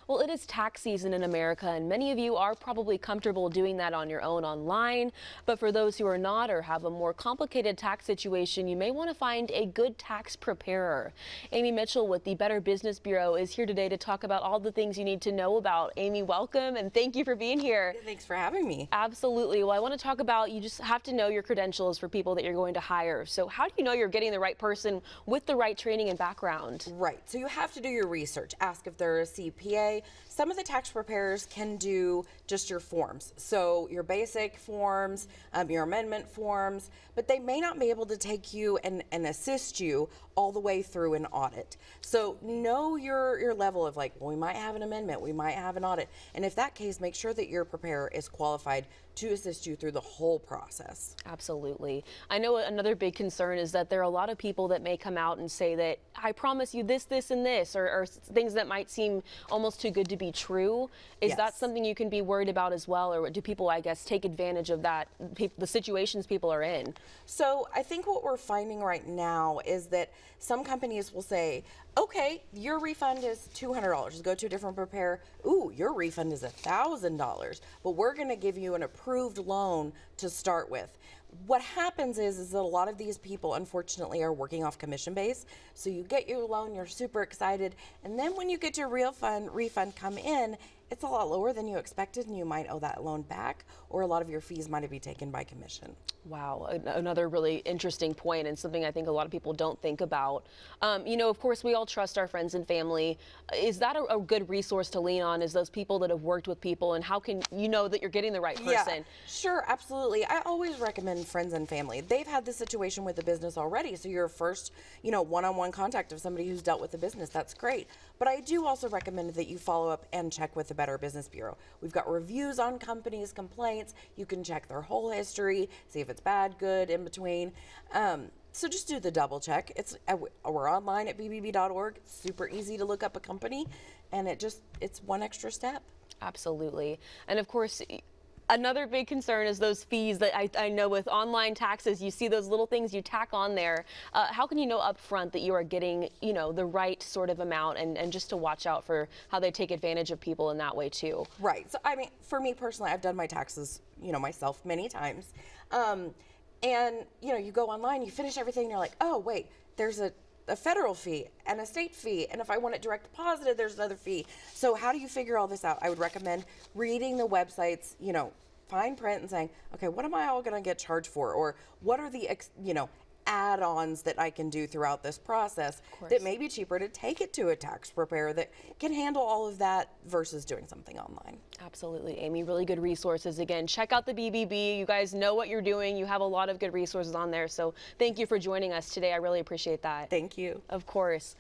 Well, it is tax season in America, and many of you are probably comfortable doing that on your own online. But for those who are not or have a more complicated tax situation, you may want to find a good tax preparer. Amie Mitchell with the Better Business Bureau is here today to talk about all the things you need to know about. Amie, welcome, and thank you for being here. Thanks for having me. Absolutely. Well, I want to talk about you just have to know your credentials for people that you're going to hire. So how do you know you're getting the right person with the right training and background? Right, so you have to do your research. Ask if they're a CPA. Some of the tax preparers can do just your forms. So your basic forms, your amendment forms, but they may not be able to take you and assist you all the way through an audit. So know your level of like, well, we might have an amendment, we might have an audit. And if that case, make sure that your preparer is qualified to assist you through the whole process. Absolutely. I know another big concern is that there are a lot of people that may come out and say that I promise you this, this, and this, or things that might seem almost too good to be true. Is Yes. that something you can be worried about as well, or do people, I guess, take advantage of that, the situations people are in? So I think what we're finding right now is that some companies will say, okay, your refund is $200. Just go to a different preparer. Ooh, your refund is $1,000, but we're going to give you an approved loan to start with. What happens is that a lot of these people, unfortunately, are working off commission base. So you get your loan, you're super excited, and then when you get your refund come in, it's a lot lower than you expected, and you might owe that loan back, or a lot of your fees might be taken by commission. Wow, another really interesting point and something I think a lot of people don't think about. You know, of course, we all trust our friends and family. Is that a good resource to lean on, is those people that have worked with people, and how can you know that you're getting the right person? Yeah, sure, absolutely. I always recommend friends and family. They've had this situation with the business already, so your first, one-on-one contact of somebody who's dealt with the business, that's great. But I do also recommend that you follow up and check with the Better Business Bureau. We've got reviews on companies, complaints. You can check their whole history, see if it's bad, good, in between. So just do the double check. We're online at bbb.org. It's super easy to look up a company, and it's one extra step. Absolutely. And of course, another big concern is those fees that I know with online taxes, you see those little things you tack on there. How can you know up front that you are getting, the right sort of amount, and just to watch out for how they take advantage of people in that way too? Right. So, I mean, for me personally, I've done my taxes, myself many times. And, you go online, you finish everything, and you're like, oh, wait, there's a federal fee and a state fee, and if I want it direct deposited, there's another fee. So how do you figure all this out? I would recommend reading the websites, fine print, and saying, okay, what am I all going to get charged for? Or what are the, add-ons that I can do throughout this process that may be cheaper to take it to a tax preparer that can handle all of that versus doing something online. Absolutely, Amie. Really good resources. Again, check out the BBB. You guys know what you're doing. You have a lot of good resources on there. So thank you for joining us today. I really appreciate that. Thank you. Of course.